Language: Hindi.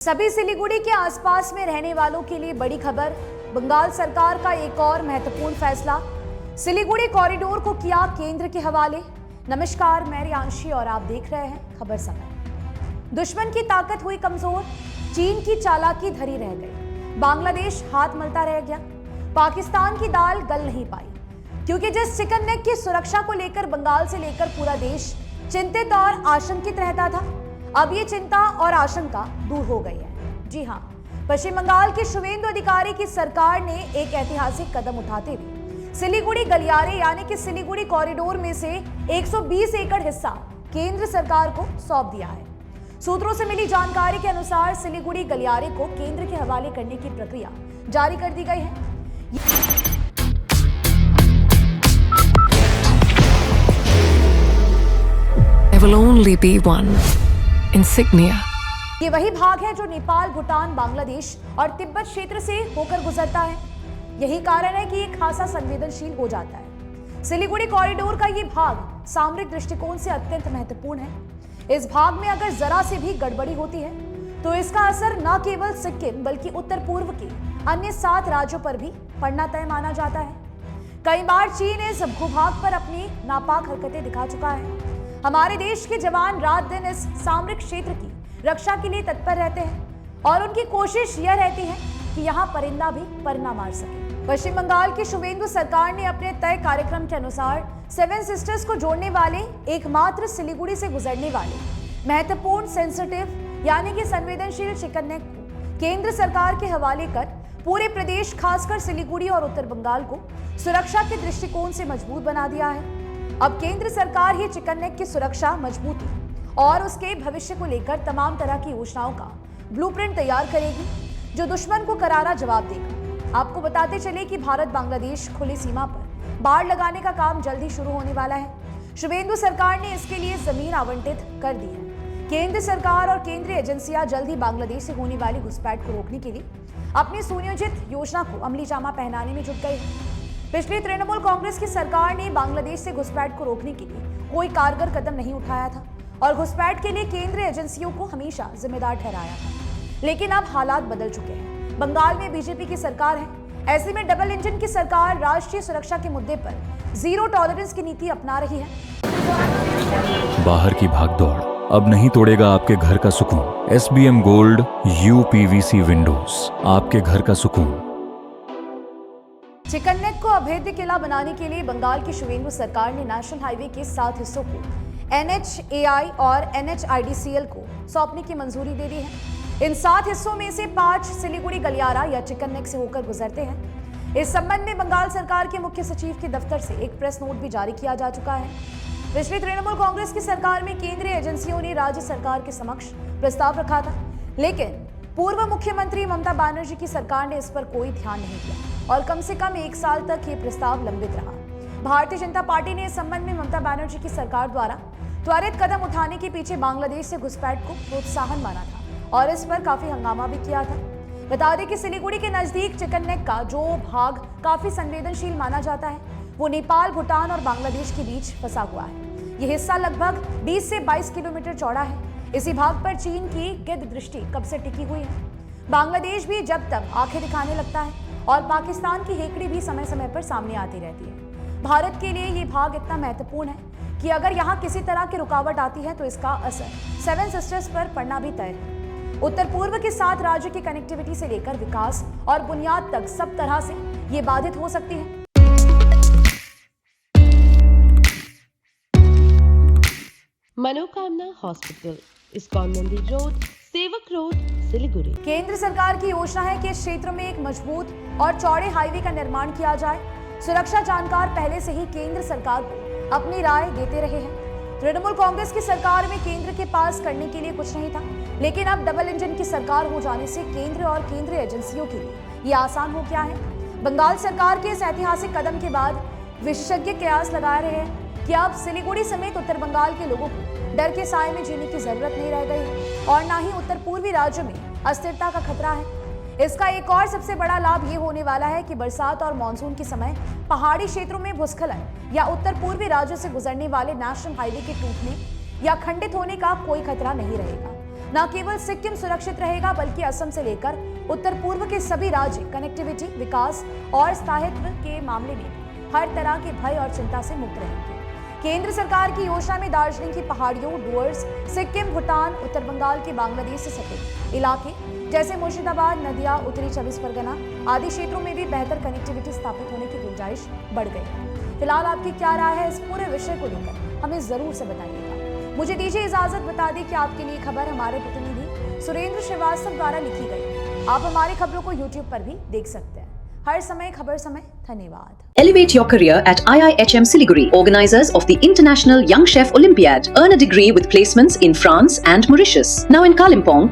सभी सिलीगुड़ी के आसपास में रहने वालों के लिए बड़ी खबर। बंगाल सरकार का एक और महत्वपूर्ण फैसला, सिलीगुड़ी कॉरिडोर को किया केंद्र के हवाले। नमस्कार, मैं रियांशी और आप देख रहे हैं खबर समय। दुश्मन की ताकत हुई कमजोर, चीन की चालाकी धरी रह गई, बांग्लादेश हाथ मलता रह गया, पाकिस्तान की दाल गल नहीं पाई, क्योंकि जिस चिकन नेक की सुरक्षा को लेकर बंगाल से लेकर पूरा देश चिंतित और आशंकित रहता था, अब ये चिंता और आशंका दूर हो गई है। जी हां, पश्चिम बंगाल के शुवेंदु अधिकारी की सरकार ने एक ऐतिहासिक कदम उठाते हुए सिलीगुड़ी गलियारे यानी कि सिलीगुड़ी कॉरिडोर में से 120 एकड़ हिस्सा केंद्र सरकार को सौंप दिया है। सूत्रों से मिली जानकारी के अनुसार सिलीगुड़ी गलियारे को केंद्र के हवाले करने की प्रक्रिया जारी कर दी गई है। There will only be one insignia. ये वही भाग है जो नेपाल, भूटान, बांग्लादेश और तिब्बत क्षेत्र से होकर गुजरता है। यही कारण है कि ये खासा संवेदनशील हो जाता है। सिलीगुड़ी कॉरिडोर का ये भाग सामरिक दृष्टिकोण से अत्यंत महत्वपूर्ण है। इस भाग में अगर जरा से भी गड़बड़ी होती है तो इसका असर न केवल सिक्किम बल्कि उत्तर पूर्व के अन्य 7 राज्यों पर भी पड़ना तय माना जाता है। कई बार चीन इस भूभाग पर अपनी नापाक हरकतें दिखा चुका है। हमारे देश के जवान रात दिन इस सामरिक क्षेत्र की रक्षा के लिए तत्पर रहते हैं और उनकी कोशिश यह रहती है कि यहां परिंदा भी पर न मार सके। पश्चिम बंगाल की शुवेंदु सरकार ने अपने तय कार्यक्रम के अनुसार 7 सिस्टर्स को जोड़ने वाले एकमात्र सिलीगुड़ी से गुजरने वाले महत्वपूर्ण सेंसिटिव यानी कि संवेदनशील चिकन नेक को केंद्र सरकार के हवाले कर पूरे प्रदेश खासकर सिलीगुड़ी और उत्तर बंगाल को सुरक्षा के दृष्टिकोण से मजबूत बना दिया है। अब केंद्र सरकार ही चिकन नेक की सुरक्षा, मजबूती और उसके भविष्य को लेकर तमाम तरह की योजनाओं का ब्लूप्रिंट तैयार करेगी, जो दुश्मन को करारा जवाब देगा। आपको बताते चले कि भारत बांग्लादेश खुली सीमा पर बाड़ लगाने का काम जल्द ही शुरू होने वाला है। शुवेंदु सरकार ने इसके लिए जमीन आवंटित कर दी है। केंद्र सरकार और केंद्रीय एजेंसियां जल्द ही बांग्लादेश से होने वाली घुसपैठ को रोकने के लिए अपनी सुनियोजित योजना को अमली जामा पहनाने में जुट गई है। पिछली तृणमूल कांग्रेस की सरकार ने बांग्लादेश से घुसपैठ को रोकने के लिए कोई कारगर कदम नहीं उठाया था और घुसपैठ के लिए केंद्रीय एजेंसियों को हमेशा जिम्मेदार ठहराया था। लेकिन अब हालात बदल चुके हैं। बंगाल में बीजेपी की सरकार है। ऐसे में डबल इंजन की सरकार राष्ट्रीय सुरक्षा के मुद्दे पर जीरो टॉलरेंस की नीति अपना रही है। बाहर की भागदौड़ अब नहीं तोड़ेगा आपके घर का सुकून। SBM गोल्ड UPVC विंडोज, आपके घर का सुकून। चिकन नेक को अभेद्य किला बनाने के लिए बंगाल की शुवेंदु सरकार ने नेशनल हाईवे के 7 हिस्सों को NHAI और NHIDCL को सौंपने की मंजूरी दे दी है। इन 7 हिस्सों में से 5 सिलीगुड़ी गलियारा या चिकन नेक से होकर गुजरते हैं। इस संबंध में बंगाल सरकार के मुख्य सचिव के दफ्तर से एक प्रेस नोट भी जारी किया जा चुका है। पिछली तृणमूल कांग्रेस की सरकार में केंद्रीय एजेंसियों ने राज्य सरकार के समक्ष प्रस्ताव रखा था, लेकिन पूर्व मुख्यमंत्री ममता बनर्जी की सरकार ने इस पर कोई ध्यान नहीं दिया और कम से कम 1 साल तक ये प्रस्ताव लंबित रहा। भारतीय जनता पार्टी ने इस संबंध में ममता बनर्जी की सरकार द्वारा त्वरित कदम उठाने के पीछे बांग्लादेश से घुसपैठ को प्रोत्साहन माना था और इस पर काफी हंगामा भी किया था। बता दें कि सिलीगुड़ी के नजदीक चिकन नेक का जो भाग काफी संवेदनशील माना जाता है, वो नेपाल, भूटान और बांग्लादेश के बीच फंसा हुआ है। ये हिस्सा लगभग 20 से 22 किलोमीटर चौड़ा है। इसी भाग पर चीन की गिद्ध दृष्टि कब से टिकी हुई है। बांग्लादेश भी जब तक आंखें दिखाने लगता है और पाकिस्तान की हेकड़ी भी समय समय पर सामने आती रहती है। भारत के लिए ये भाग इतना महत्वपूर्ण है कि अगर यहाँ किसी तरह की रुकावट आती है तो इसका असर 7 सिस्टर्स पर पड़ना भी तय है। उत्तर पूर्व के 7 राज्यों की कनेक्टिविटी से लेकर विकास और बुनियाद तक सब तरह से ये बाधित हो सकती है। मनोकामना हॉस्पिटल, इस्कॉन मंदिर रोड, सेवक रोड, सिलीगुड़ी। केंद्र सरकार की योजना है कि इस क्षेत्र में एक मजबूत और चौड़े हाईवे का निर्माण किया जाए। सुरक्षा जानकार पहले से ही केंद्र सरकार को अपनी राय देते रहे हैं। तृणमूल कांग्रेस की सरकार में केंद्र के पास करने के लिए कुछ नहीं था, लेकिन अब डबल इंजन की सरकार हो जाने से केंद्र और केंद्रीय एजेंसियों के लिए ये आसान हो गया है। बंगाल सरकार के इस ऐतिहासिक कदम के बाद विशेषज्ञ कयास लगा रहे हैं कि अब सिलीगुड़ी समेत उत्तर बंगाल के लोगों को डर के साए में जीने की जरूरत नहीं रह गई और ना ही उत्तर पूर्वी राज्यों में अस्थिरता का खतरा है। इसका एक और सबसे बड़ा लाभ ये होने वाला है कि बरसात और मानसून के समय पहाड़ी क्षेत्रों में भूस्खलन या उत्तर पूर्वी राज्यों से गुजरने वाले नेशनल हाईवे के टूटने या खंडित होने का कोई खतरा नहीं रहेगा। न केवल सिक्किम सुरक्षित रहेगा बल्कि असम से लेकर उत्तर पूर्व के सभी राज्य कनेक्टिविटी, विकास और स्थायित्व के मामले में भी हर तरह के भय और चिंता से मुक्त रहेंगे। केंद्र सरकार की योजना में दार्जिलिंग की पहाड़ियों, डुअर्स, सिक्किम, भूटान, उत्तर बंगाल के बांग्लादेश से सटे इलाके जैसे मुर्शिदाबाद, नदिया, उत्तरी 24 परगना आदि क्षेत्रों में भी बेहतर कनेक्टिविटी स्थापित होने की गुंजाइश बढ़ गई। फिलहाल आपकी क्या राय है इस पूरे विषय को लेकर, हमें जरूर से बताइएगा। मुझे दीजिए इजाजत, बता दें कि आपके लिए खबर हमारे प्रतिनिधि सुरेंद्र श्रीवास्तव द्वारा लिखी गई। आप हमारी खबरों को YouTube पर भी देख सकते हैं। हर समय खबर समय। धन्यवाद। Elevate your career at IIHM Siliguri, organizers of the International Young Chef Olympiad. Earn a degree with placements in France and Mauritius. Now in Kalimpong,